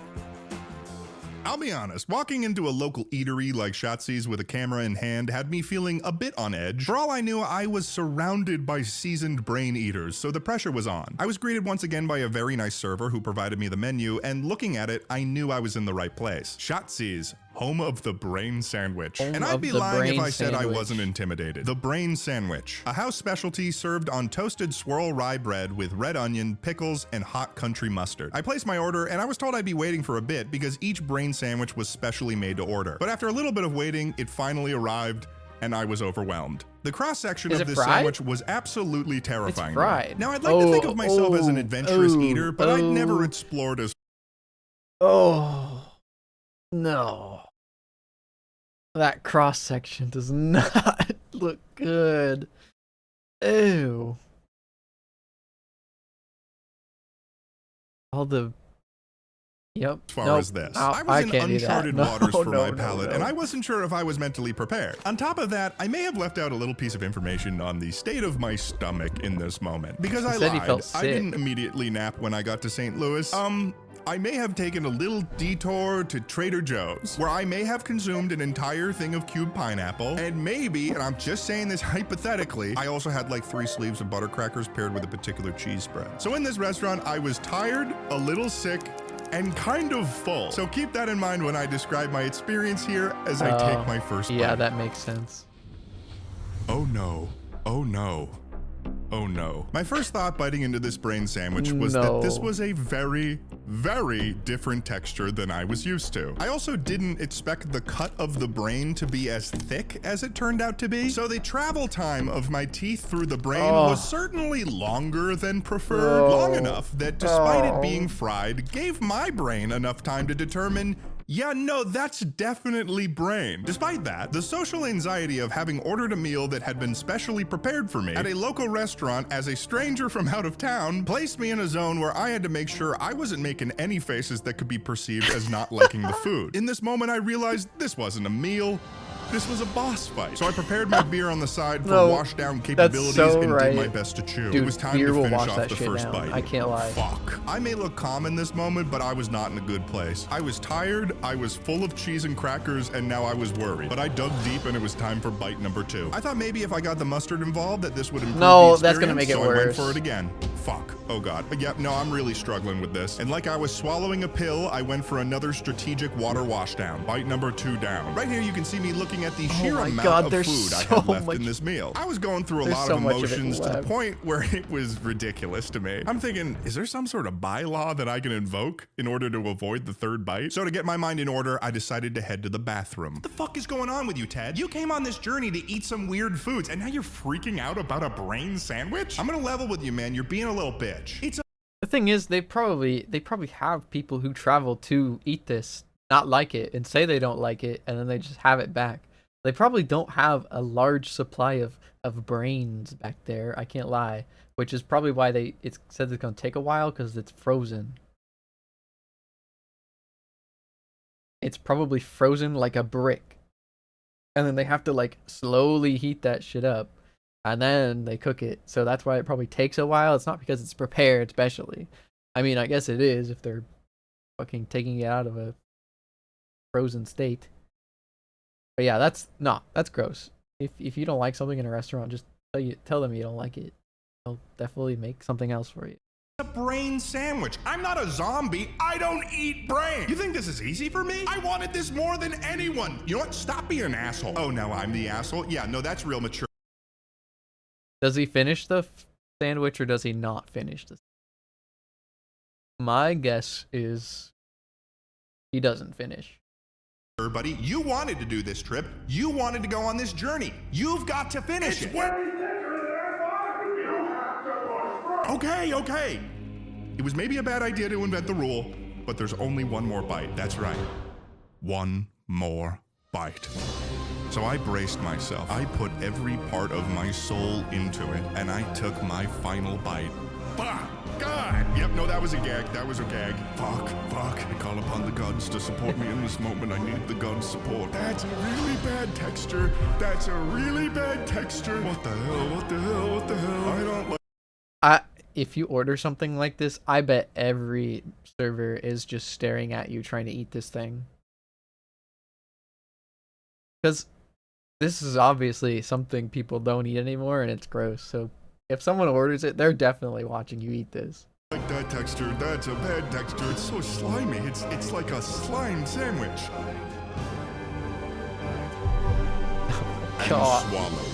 I'll be honest, walking into a local eatery like Shotzzy's with a camera in hand had me feeling a bit on edge. For all I knew, I was surrounded by seasoned brain eaters, so the pressure was on. I was greeted once again by a very nice server who provided me the menu, and looking at it, I knew I was in the right place. Shotzzy's, home of the brain sandwich. And I'd be lying if I said I wasn't intimidated. The brain sandwich, a house specialty served on toasted swirl rye bread with red onion, pickles, and hot country mustard. I placed my order, and I was told I'd be waiting for a bit because each brain sandwich was specially made to order. But after a little bit of waiting, it finally arrived, and I was overwhelmed. The cross-section of this sandwich was absolutely terrifying. It's fried. Now, I'd like to think of myself as an adventurous eater, but I'd never explored as... Oh, no. That cross-section does not look good. Ew. All the... Yep. As far as this. I was in uncharted waters for my palate, and I wasn't sure if I was mentally prepared. On top of that, I may have left out a little piece of information on the state of my stomach in this moment. Because I lied. I didn't immediately nap when I got to St. Louis. I may have taken a little detour to Trader Joe's, where I may have consumed an entire thing of cubed pineapple, and maybe, and I'm just saying this hypothetically, I also had like 3 sleeves of butter crackers paired with a particular cheese spread. So in this restaurant, I was tired, a little sick, and kind of full. So keep that in mind when I describe my experience here as I take my first bite. Yeah, that makes sense. Oh no. Oh no. Oh no. My first thought biting into this brain sandwich was that this was a very, very different texture than I was used to. I also didn't expect the cut of the brain to be as thick as it turned out to be. So the travel time of my teeth through the brain was certainly longer than preferred. Long enough that despite it being fried, gave my brain enough time to determine, yeah, no, that's definitely brain. Despite that, the social anxiety of having ordered a meal that had been specially prepared for me at a local restaurant as a stranger from out of town placed me in a zone where I had to make sure I wasn't making any faces that could be perceived as not liking the food. In this moment, I realized this wasn't a meal. This was a boss fight. So I prepared my beer on the side for wash down capabilities and did my best to chew. Dude, it was time to finish off the first down. bite. I can't lie. Fuck. I may look calm in this moment, but I was not in a good place. I was tired, I was full of cheese and crackers, and now I was worried. But I dug deep and it was time for bite number 2. I thought maybe if I got the mustard involved that this would improve the experience, that's gonna make it worse. I went for it again. Fuck. Oh god. But yep, no, I'm really struggling with this. And like I was swallowing a pill, I went for another strategic water wash down. Bite number 2 down. Right here you can see me looking at the sheer amount of food I had left in this meal. I was going through a lot of emotions to the point where it was ridiculous to me. I'm thinking, is there some sort of bylaw that I can invoke in order to avoid the third bite? So to get my mind in order, I decided to head to the bathroom. What the fuck is going on with you, Ted? You came on this journey to eat some weird foods, and now you're freaking out about a brain sandwich? I'm gonna level with you, man. You're being a little bitch. The thing is, they probably have people who travel to eat this, not like it, and say they don't like it, and then they just have it back. They probably don't have a large supply of brains back there, I can't lie. Which is probably why it said it's going to take a while, because it's frozen. It's probably frozen like a brick. And then they have to like slowly heat that shit up. And then they cook it. So that's why it probably takes a while. It's not because it's prepared specially. I mean, I guess it is if they're fucking taking it out of a frozen state. But yeah, that's gross. If you don't like something in a restaurant, just tell them you don't like it. They'll definitely make something else for you. A brain sandwich. I'm not a zombie. I don't eat brain. You think this is easy for me? I wanted this more than anyone. You know what? Stop being an asshole. Oh, now I'm the asshole? Yeah, no, that's real mature. Does he finish the sandwich or does he not finish the? My guess is he doesn't finish. Buddy, you wanted to do this trip. You wanted to go on this journey. You've got to finish it. Okay. It was maybe a bad idea to invent the rule, but there's only one more bite. That's right. One more bite. So I braced myself. I put every part of my soul into it, and I took my final bite. Fuck! God! Yep, no, that was a gag. That was a gag. Fuck. I call upon the gods to support me in this moment. I need the gods' support. That's a really bad texture. That's a really bad texture. What the hell? I don't like... If you order something like this, I bet every server is just staring at you trying to eat this thing. Because this is obviously something people don't eat anymore, and it's gross. So if someone orders it, they're definitely watching you eat this. Like that texture. That's a bad texture. It's so slimy. It's like a slime sandwich. God. And swallowed.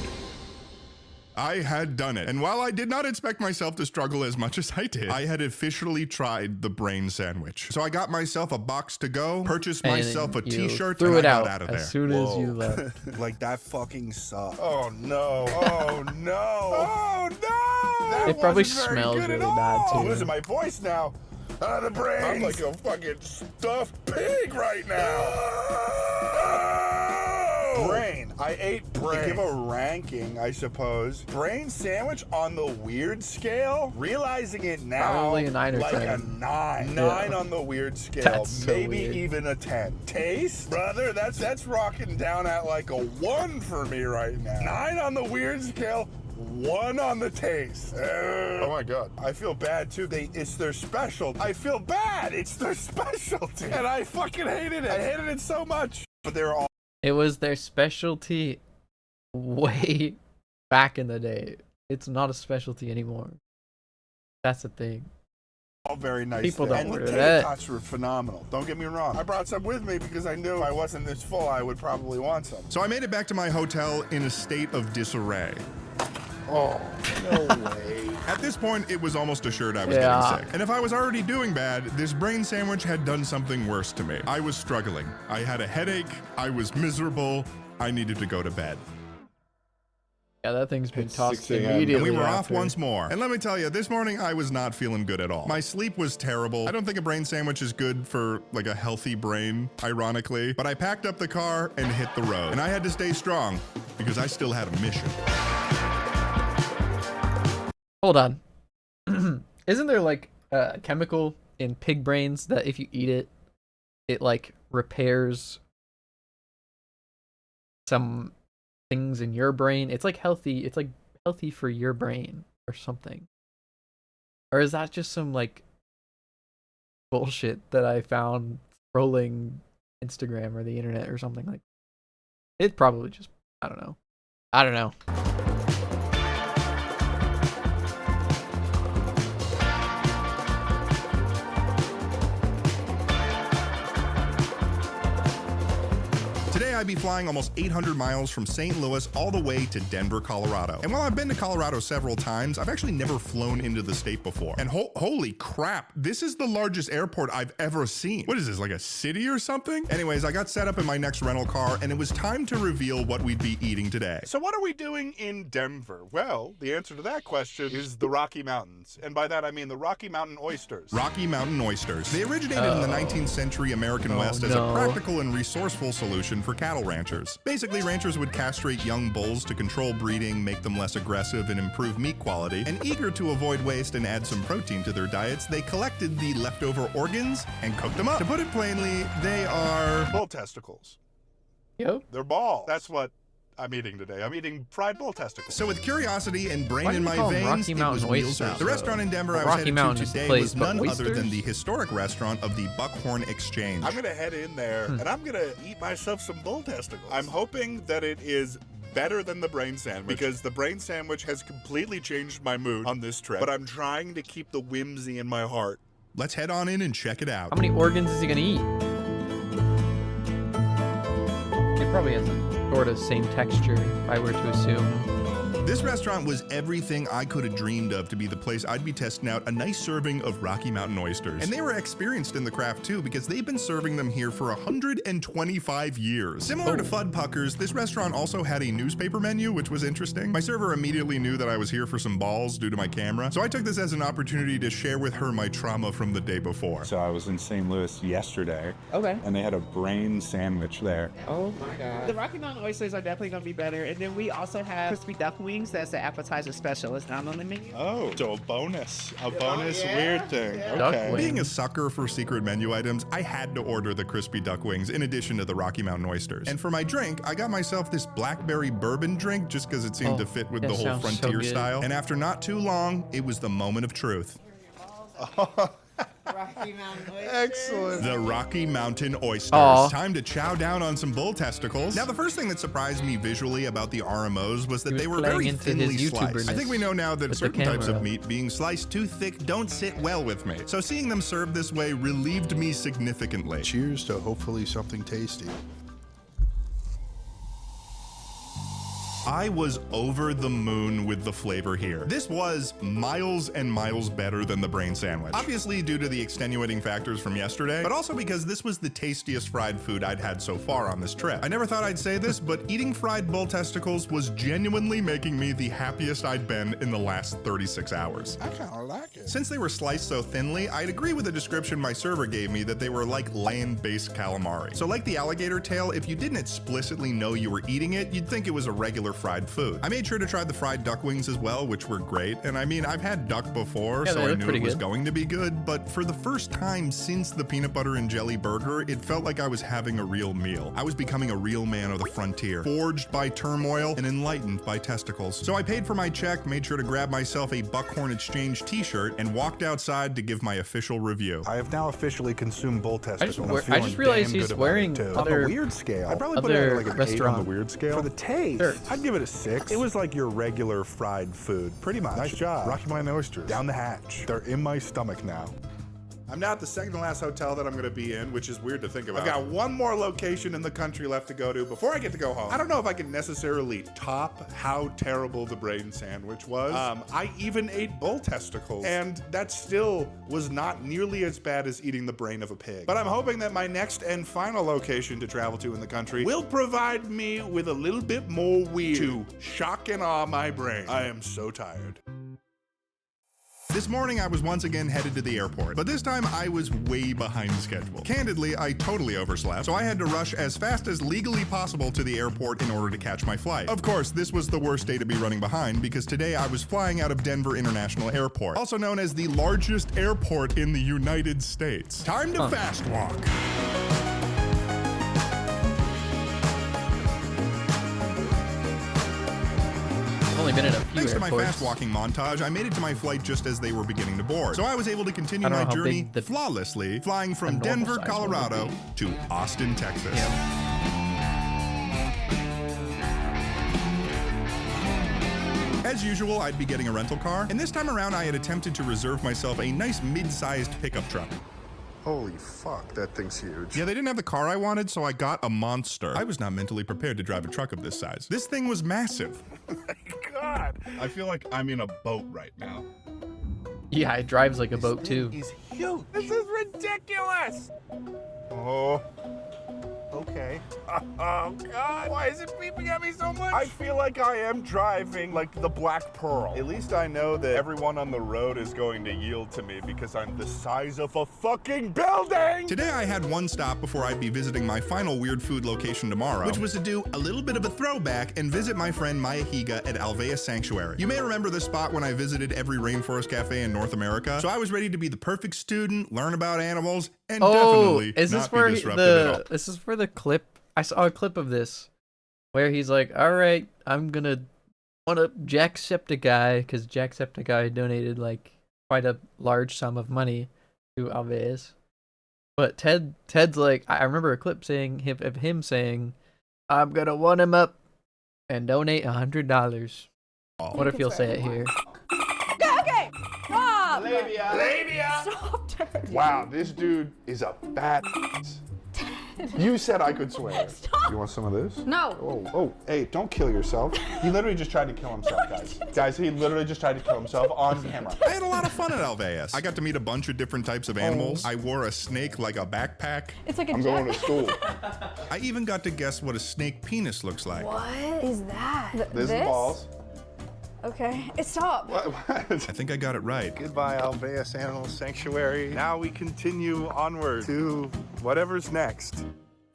I had done it. And while I did not expect myself to struggle as much as I did, I had officially tried the brain sandwich. So I got myself a box to go, purchased myself a t-shirt, and I got out of there. As soon as you left. Like that fucking sucked. Oh no! Oh no! Oh no! That It probably wasn't very smells good really at bad, all. too. I'm losing my voice now. The brains. I'm like a fucking stuffed pig right now. Brain. I ate brain. To give a ranking, I suppose. Brain sandwich on the weird scale? Realizing it now, Probably a 9 or like 10. a 9. Yeah. 9 on the weird scale. That's so Maybe weird. even a 10. Taste? Brother, that's rocking down at like a 1 for me right now. 9 on the weird scale. 1 on the taste. Oh my god. I feel bad too. It's their specialty. I feel bad. It's their specialty. And I fucking hated it. I hated it so much. But they're all It was their specialty way back in the day. It's not a specialty anymore. That's the thing. all very nice. People there. don't And order the that. tater tots were phenomenal. Don't get me wrong. I brought some with me because I knew if I wasn't this full, I would probably want some. So I made it back to my hotel in a state of disarray. Oh, no way. At this point, it was almost assured I was Yeah. getting sick. And if I was already doing bad, this brain sandwich had done something worse to me. I was struggling. I had a headache. I was miserable. I needed to go to bed. Yeah, that thing's been tossed 6 a.m. immediately. And we were off after. once more. And let me tell you, this morning I was not feeling good at all. My sleep was terrible. I don't think a brain sandwich is good for like a healthy brain, ironically. But I packed up the car and hit the road. And I had to stay strong because I still had a mission. Hold on. Isn't there like a chemical in pig brains that if you eat it, it like repairs some things in your brain? It's like healthy. It's like healthy for your brain or something. Or is that just some like bullshit that I found scrolling Instagram or the internet or something like that? It probably just, I don't know. I don't know. Today I'd be flying almost 800 miles from St. Louis all the way to Denver, Colorado. And while I've been to Colorado several times, I've actually never flown into the state before. And holy crap, this is the largest airport I've ever seen. What is this, like a city or something? Anyways, I got set up in my next rental car and it was time to reveal what we'd be eating today. So what are we doing in Denver? Well, the answer to that question is the Rocky Mountains. And by that I mean the Rocky Mountain oysters. Rocky Mountain oysters. They originated in the 19th century American West as a practical and resourceful solution for cattle ranchers. Basically, ranchers would castrate young bulls to control breeding, make them less aggressive, and improve meat quality. And eager to avoid waste and add some protein to their diets, they collected the leftover organs and cooked them up. To put it plainly, they are bull testicles. Yep. They're ball. That's what I'm eating today. I'm eating fried bull testicles. So with curiosity and brain Why do in you my call them veins, Rocky it Mountain was meals oysters, out. The though? restaurant in Denver I was Rocky headed Mountain to is a today place, was but none other than oysters? the historic restaurant of the Buckhorn Exchange. I'm gonna head in there and I'm gonna eat myself some bull testicles. I'm hoping that it is better than the brain sandwich because the brain sandwich has completely changed my mood on this trip. But I'm trying to keep the whimsy in my heart. Let's head on in and check it out. How many organs is he gonna eat? It probably has a sort of same texture, if I were to assume. This restaurant was everything I could have dreamed of to be the place I'd be testing out a nice serving of Rocky Mountain oysters. And they were experienced in the craft too, because they've been serving them here for 125 years. Similar to Fudd Puckers, this restaurant also had a newspaper menu, which was interesting. My server immediately knew that I was here for some balls due to my camera, so I took this as an opportunity to share with her my trauma from the day before. So I was in St. Louis yesterday. Okay. And they had a brain sandwich there. Oh my god. The Rocky Mountain oysters are definitely gonna be better. And then we also have crispy duck wings. That's the appetizer special. It's not on the menu. Oh, so a bonus weird thing. Duck Okay. wing. Being a sucker for secret menu items, I had to order the crispy duck wings in addition to the Rocky Mountain oysters. And for my drink, I got myself this blackberry bourbon drink just because it seemed to fit with that the whole sounds so frontier good. style. And after not too long, it was the moment of truth. Rocky Mountain oysters. Excellent. The Rocky Mountain oysters. Aw. Time to chow down on some bull testicles. Now, the first thing that surprised me visually about the RMOs was that He was they were playing very into thinly his sliced. YouTuberness I think we know now that with the certain types of camera. meat being sliced too thick don't sit well with me. So seeing them served this way relieved me significantly. Cheers to hopefully something tasty. I was over the moon with the flavor here. This was miles and miles better than the brain sandwich. Obviously due to the extenuating factors from yesterday, but also because this was the tastiest fried food I'd had so far on this trip. I never thought I'd say this, but eating fried bull testicles was genuinely making me the happiest I'd been in the last 36 hours. I kind of like it. Since they were sliced so thinly, I'd agree with the description my server gave me that they were like land-based calamari. So like the alligator tail, if you didn't explicitly know you were eating it, you'd think it was a regular fried food. I made sure to try the fried duck wings as well, which were great. And I mean, I've had duck before, Yeah, so they I look knew pretty it was good. going to be good, but for the first time since the peanut butter and jelly burger, it felt like I was having a real meal. I was becoming a real man of the frontier, forged by turmoil and enlightened by testicles. So I paid for my check, made sure to grab myself a Buckhorn Exchange t-shirt, and walked outside to give my official review. I have now officially consumed bull testicles. wear- I'm feeling I just realized damn he's good about wearing it, too. other- on the weird scale. I'd probably put it other at like an 8 on the restaurant weird scale. For the taste, shirts. I'd give it a 6. It was like your regular fried food, pretty much. Nice job. Rocky Mountain oysters down the hatch. They're in my stomach now. I'm now at the second to last hotel that I'm going to be in, which is weird to think about. I've got one more location in the country left to go to before I get to go home. I don't know if I can necessarily top how terrible the brain sandwich was. I even ate bull testicles, and that still was not nearly as bad as eating the brain of a pig. But I'm hoping that my next and final location to travel to in the country will provide me with a little bit more weird to shock and awe my brain. I am so tired. This morning, I was once again headed to the airport, but this time I was way behind schedule. Candidly, I totally overslept, so I had to rush as fast as legally possible to the airport in order to catch my flight. Of course, this was the worst day to be running behind because today I was flying out of Denver International Airport, also known as the largest airport in the United States. Time to fast walk. Only been in a few Thanks to my airports. fast walking montage, I made it to my flight just as they were beginning to board. So I was able to continue I don't my know how journey big the- flawlessly, flying from a normal Denver, size one would Colorado be. to Austin, Texas. As usual, I'd be getting a rental car, and this time around I had attempted to reserve myself a nice mid-sized pickup truck. Holy fuck, that thing's huge. Yeah, they didn't have the car I wanted, so I got a monster. I was not mentally prepared to drive a truck of this size. This thing was massive. God, I feel like I'm in a boat right now. Yeah, it drives like a boat too. He's huge. This is ridiculous! Oh. Okay. Oh, God. Why is it beeping at me so much? I feel like I am driving like the Black Pearl. At least I know that everyone on the road is going to yield to me because I'm the size of a fucking building! Today I had one stop before I'd be visiting my final weird food location tomorrow, which was to do a little bit of a throwback and visit my friend Maya Higa at Alvea Sanctuary. You may remember this spot when I visited every rainforest cafe in North America, so I was ready to be the perfect student, learn about animals, and definitely is this not for be disruptive at all. this is for the clip? I saw a clip of this where he's like, "All right, I'm gonna one up Jacksepticeye," because Jacksepticeye donated like quite a large sum of money to Alveus. But Ted's like, I remember a clip of him saying, "I'm gonna one him up and donate $100." What if you'll say it here? Okay, stop! Labia! Stop, Turd. Wow, this dude is a fat You said I could swear. Stop. You want some of this? No. Oh, hey, don't kill yourself. He literally just tried to kill himself, guys. Guys, he literally just tried to kill himself on camera. I had a lot of fun at Alveus. I got to meet a bunch of different types of animals. I wore a snake like a backpack. It's like a I'm going to school. I even got to guess what a snake penis looks like. What is that? This is balls. Okay. Stop. What? I think I got it right. Goodbye, Alveus Animal Sanctuary. Now we continue onward to whatever's next.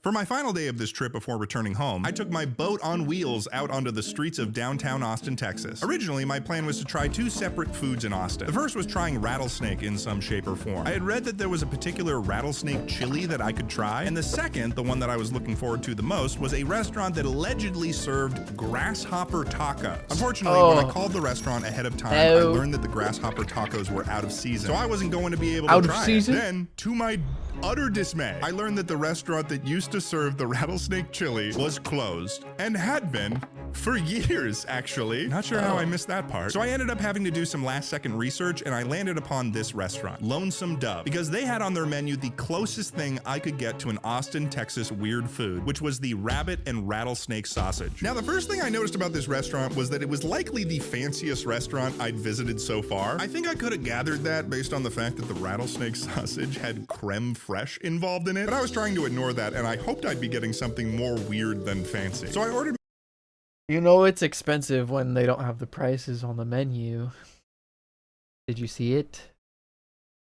For my final day of this trip before returning home, I took my boat on wheels out onto the streets of downtown Austin, Texas. Originally, my plan was to try 2 separate foods in Austin. The first was trying rattlesnake in some shape or form. I had read that there was a particular rattlesnake chili that I could try, and the second, the one that I was looking forward to the most, was a restaurant that allegedly served grasshopper tacos. Unfortunately, when I called the restaurant ahead of time, I learned that the grasshopper tacos were out of season, so I wasn't going to be able to try it. Then, to my utter dismay, I learned that the restaurant that used to serve the rattlesnake chili was closed, and had been for years, actually. Not sure how I missed that part. So I ended up having to do some last-second research, and I landed upon this restaurant, Lonesome Dove, because they had on their menu the closest thing I could get to an Austin, Texas weird food, which was the rabbit and rattlesnake sausage. Now, the first thing I noticed about this restaurant was that it was likely the fanciest restaurant I'd visited so far. I think I could have gathered that based on the fact that the rattlesnake sausage had creme fraiche involved in it, but I was trying to ignore that, and I hoped I'd be getting something more weird than fancy. So I ordered. You know it's expensive when they don't have the prices on the menu. Did you see it?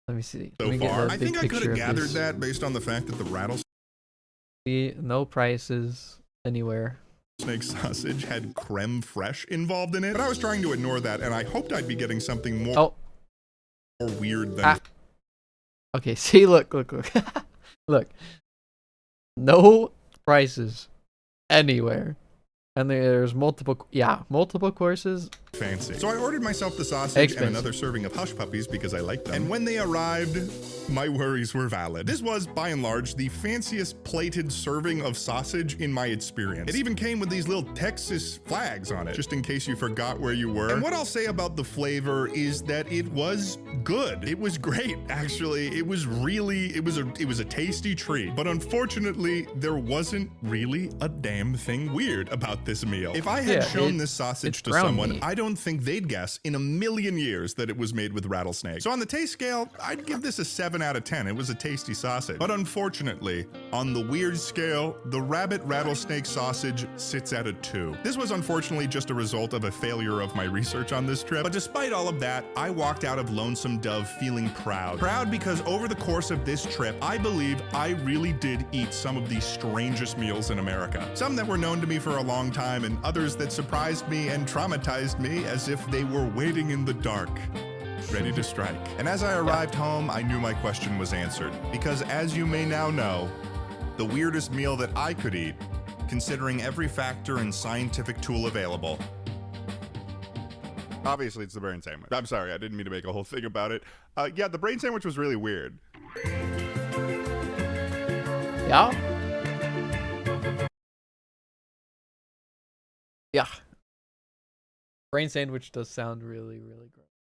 Let me see. So far, I think I could have gathered that based on the fact that the rattlesnake. No prices anywhere. Snake sausage had creme fraiche involved in it, but I was trying to ignore that, and I hoped I'd be getting something more weird than. Okay, see, look. Look. No prices anywhere. And there's multiple courses. Fancy. So I ordered myself the sausage and another serving of hush puppies because I like them. And when they arrived, my worries were valid. This was, by and large, the fanciest plated serving of sausage in my experience. It even came with these little Texas flags on it, just in case you forgot where you were. And what I'll say about the flavor is that it was good. It was great, actually. It was a tasty treat. But unfortunately, there wasn't really a damn thing weird about this meal. If I had shown this sausage to someone, I don't think they'd guess in a million years that it was made with rattlesnake. So on the taste scale, I'd give this a 7 out of 10. It was a tasty sausage. But unfortunately, on the weird scale, the rabbit rattlesnake sausage sits at a 2. This was unfortunately just a result of a failure of my research on this trip. But despite all of that, I walked out of Lonesome Dove feeling proud. Proud because over the course of this trip, I believe I really did eat some of the strangest meals in America. Some that were known to me for a long time, and others that surprised me and traumatized me as if they were waiting in the dark, ready to strike. And as I arrived home, I knew my question was answered. Because as you may now know, the weirdest meal that I could eat, considering every factor and scientific tool available, obviously it's the brain sandwich. I'm sorry, I didn't mean to make a whole thing about it. Yeah, the brain sandwich was really weird. Yeah. Yeah. Brain sandwich does sound really, really gross.